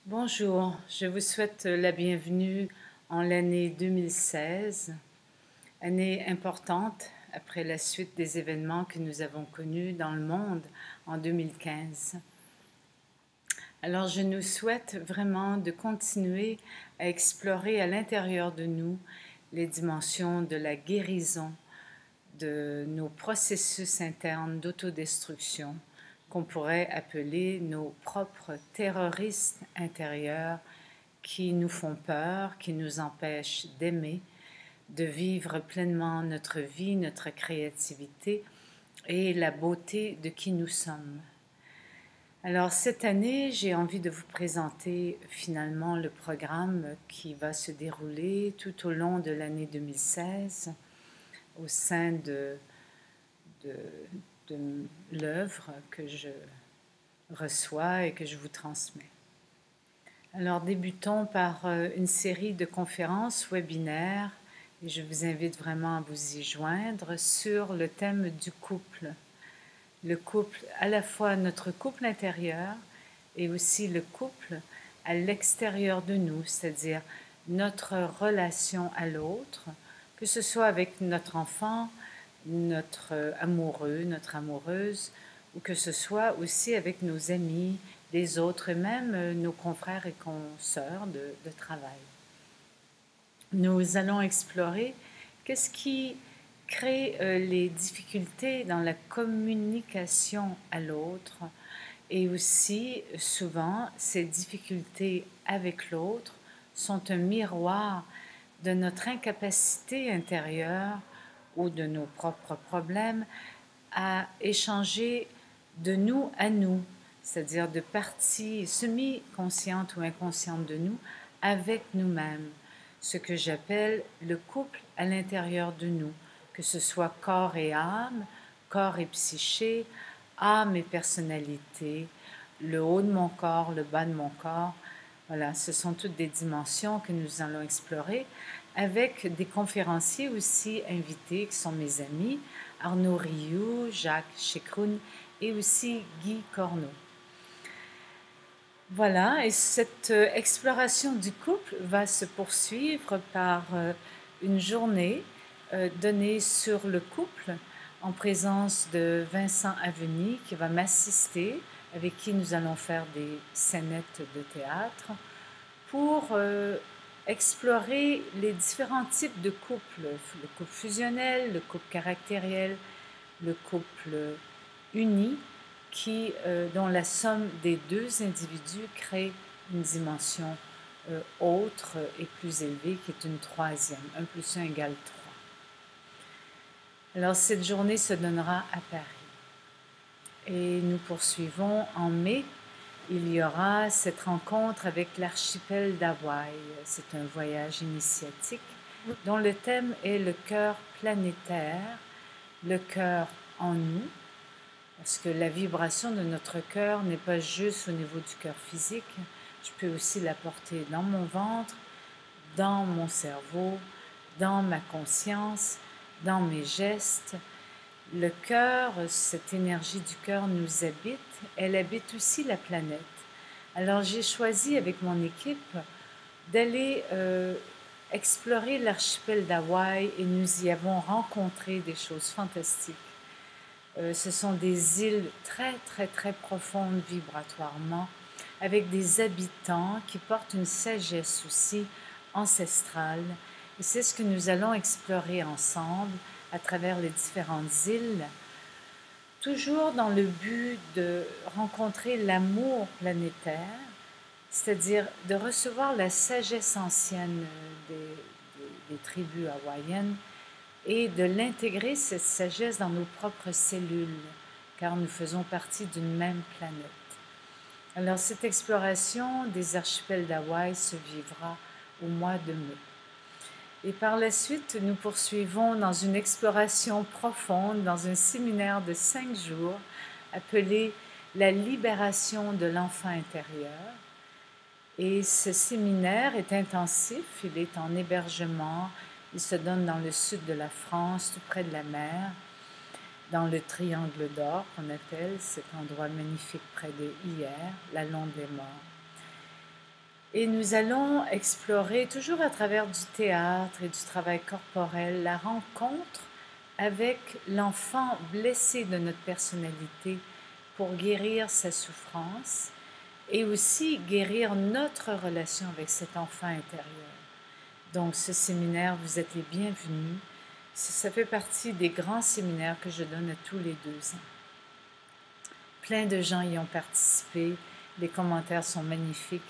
Bonjour, je vous souhaite la bienvenue en l'année 2016, année importante après la suite des événements que nous avons connus dans le monde en 2015. Alors je nous souhaite vraiment de continuer à explorer à l'intérieur de nous les dimensions de la guérison, de nos processus internes d'autodestruction, qu'on pourrait appeler nos propres terroristes intérieurs qui nous font peur, qui nous empêchent d'aimer, de vivre pleinement notre vie, notre créativité et la beauté de qui nous sommes. Alors cette année, j'ai envie de vous présenter finalement le programme qui va se dérouler tout au long de l'année 2016 au sein de, de l'œuvre que je reçois et que je vous transmets. Alors débutons par une série de conférences webinaires et je vous invite vraiment à vous y joindre sur le thème du couple. Le couple, à la fois notre couple intérieur et aussi le couple à l'extérieur de nous, c'est-à-dire notre relation à l'autre, que ce soit avec notre enfant, notre amoureux, notre amoureuse, ou que ce soit aussi avec nos amis, les autres, et même nos confrères et consoeurs de travail. Nous allons explorer qu'est-ce qui crée les difficultés dans la communication à l'autre et aussi souvent ces difficultés avec l'autre sont un miroir de notre incapacité intérieure ou de nos propres problèmes à échanger de nous à nous, c'est-à-dire de parties semi-conscientes ou inconscientes de nous avec nous-mêmes, ce que j'appelle le couple à l'intérieur de nous, que ce soit corps et âme, corps et psyché, âme et personnalité, le haut de mon corps, le bas de mon corps. Voilà, ce sont toutes des dimensions que nous allons explorer avec des conférenciers aussi invités qui sont mes amis, Arnaud Rioux, Jacques Chekroun et aussi Guy Corneau. Voilà, et cette exploration du couple va se poursuivre par une journée donnée sur le couple en présence de Vincent Aveni qui va m'assister, avec qui nous allons faire des scénettes de théâtre pour explorer les différents types de couples, le couple fusionnel, le couple caractériel, le couple uni, dont la somme des deux individus crée une dimension autre et plus élevée, qui est une troisième. 1 plus 1 égale 3. Alors cette journée se donnera à Paris. Et nous poursuivons en mai. Il y aura cette rencontre avec l'archipel d'Hawaï. C'est un voyage initiatique dont le thème est le cœur planétaire, le cœur en nous, parce que la vibration de notre cœur n'est pas juste au niveau du cœur physique. Je peux aussi la porter dans mon ventre, dans mon cerveau, dans ma conscience, dans mes gestes. Le cœur, cette énergie du cœur nous habite, elle habite aussi la planète. Alors j'ai choisi avec mon équipe d'aller explorer l'archipel d'Hawaï et nous y avons rencontré des choses fantastiques. Ce sont des îles très très très profondes vibratoirement, avec des habitants qui portent une sagesse aussi ancestrale. Et c'est ce que nous allons explorer ensemble à travers les différentes îles, toujours dans le but de rencontrer l'amour planétaire, c'est-à-dire de recevoir la sagesse ancienne des tribus hawaïennes et de l'intégrer, cette sagesse, dans nos propres cellules, car nous faisons partie d'une même planète. Alors cette exploration des archipels d'Hawaï se vivra au mois de mai. Et par la suite, nous poursuivons dans une exploration profonde, dans un séminaire de 5 jours, appelé « La libération de l'enfant intérieur ». Et ce séminaire est intensif, il est en hébergement, il se donne dans le sud de la France, tout près de la mer, dans le Triangle d'Or qu'on appelle, cet endroit magnifique près de Hier, la Londe des Morts. Et nous allons explorer, toujours à travers du théâtre et du travail corporel, la rencontre avec l'enfant blessé de notre personnalité pour guérir sa souffrance et aussi guérir notre relation avec cet enfant intérieur. Donc ce séminaire, vous êtes les bienvenus. Ça fait partie des grands séminaires que je donne à tous les 2 ans. Plein de gens y ont participé, les commentaires sont magnifiques.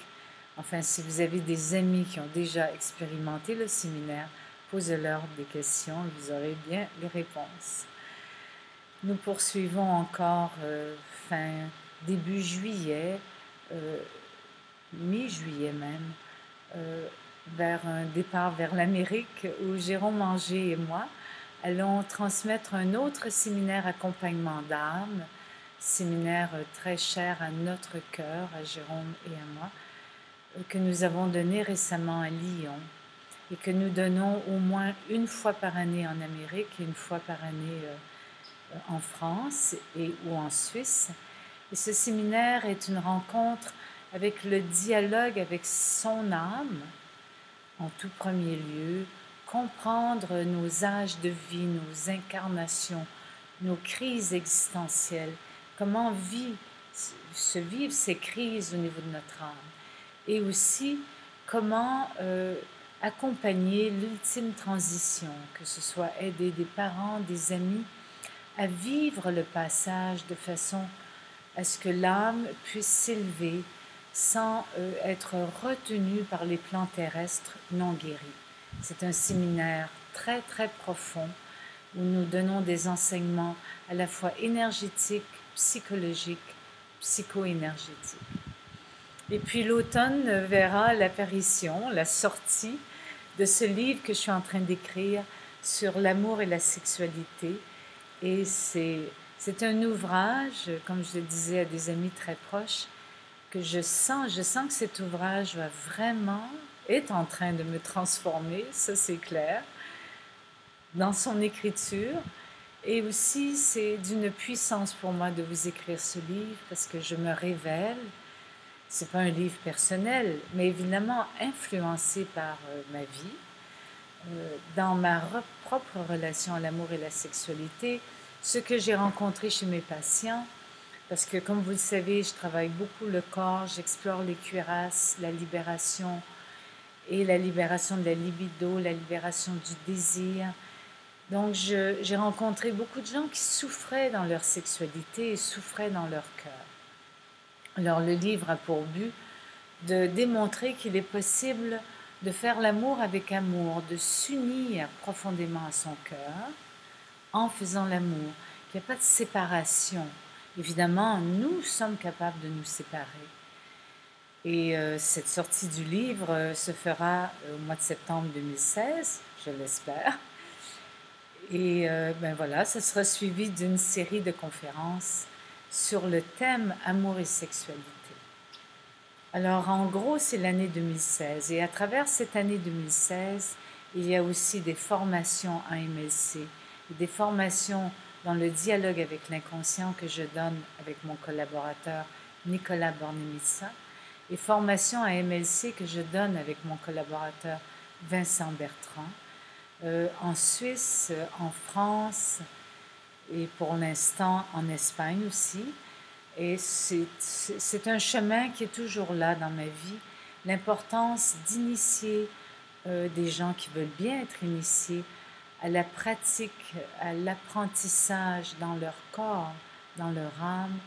Enfin, si vous avez des amis qui ont déjà expérimenté le séminaire, posez-leur des questions, vous aurez bien les réponses. Nous poursuivons encore début juillet, mi-juillet même, vers un départ vers l'Amérique où Jérôme Anger et moi allons transmettre un autre séminaire accompagnement d'âme, séminaire très cher à notre cœur, à Jérôme et à moi, que nous avons donné récemment à Lyon et que nous donnons au moins une fois par année en Amérique et une fois par année en France ou en Suisse. Et ce séminaire est une rencontre avec le dialogue avec son âme, en tout premier lieu, comprendre nos âges de vie, nos incarnations, nos crises existentielles, comment se vivent ces crises au niveau de notre âme, et aussi comment accompagner l'ultime transition, que ce soit aider des parents, des amis, à vivre le passage de façon à ce que l'âme puisse s'élever sans être retenue par les plans terrestres non guéris. C'est un séminaire très très profond où nous donnons des enseignements à la fois énergétiques, psychologiques, psycho-énergétiques. Et puis l'automne verra l'apparition, la sortie de ce livre que je suis en train d'écrire sur l'amour et la sexualité. Et c'est un ouvrage, comme je le disais à des amis très proches, que je sens que cet ouvrage est en train de me transformer, ça c'est clair, dans son écriture. Et aussi, c'est d'une puissance pour moi de vous écrire ce livre parce que je me révèle. C'est pas un livre personnel, mais évidemment influencé par ma vie, dans ma propre relation à l'amour et la sexualité, ce que j'ai rencontré chez mes patients, parce que comme vous le savez, je travaille beaucoup le corps, j'explore les cuirasses, la libération et la libération de la libido, la libération du désir. Donc j'ai rencontré beaucoup de gens qui souffraient dans leur sexualité et souffraient dans leur cœur. Alors le livre a pour but de démontrer qu'il est possible de faire l'amour avec amour, de s'unir profondément à son cœur en faisant l'amour, qu'il n'y a pas de séparation. Évidemment, nous sommes capables de nous séparer. Et cette sortie du livre se fera au mois de septembre 2016, je l'espère. Et voilà, ça sera suivi d'une série de conférences sur le thème amour et sexualité. Alors en gros, c'est l'année 2016 et à travers cette année 2016, il y a aussi des formations à MLC, des formations dans le dialogue avec l'inconscient que je donne avec mon collaborateur Nicolas Bornemisza et formations à MLC que je donne avec mon collaborateur Vincent Bertrand, en Suisse, en France et pour l'instant en Espagne aussi. Et c'est un chemin qui est toujours là dans ma vie, l'importance d'initier des gens qui veulent bien être initiés à la pratique, à l'apprentissage dans leur corps, dans leur âme,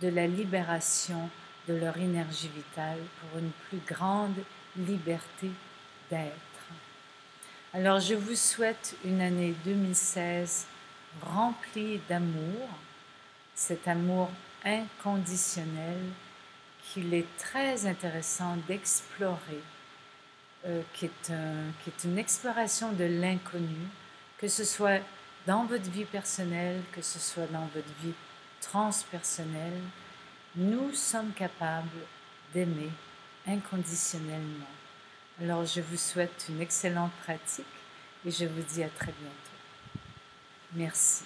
de la libération de leur énergie vitale pour une plus grande liberté d'être. Alors je vous souhaite une année 2016 remplie d'amour, cet amour inconditionnel qu'il est très intéressant d'explorer, qui est une exploration de l'inconnu, que ce soit dans votre vie personnelle, que ce soit dans votre vie transpersonnelle. Nous sommes capables d'aimer inconditionnellement. Alors je vous souhaite une excellente pratique et je vous dis à très bientôt. Merci.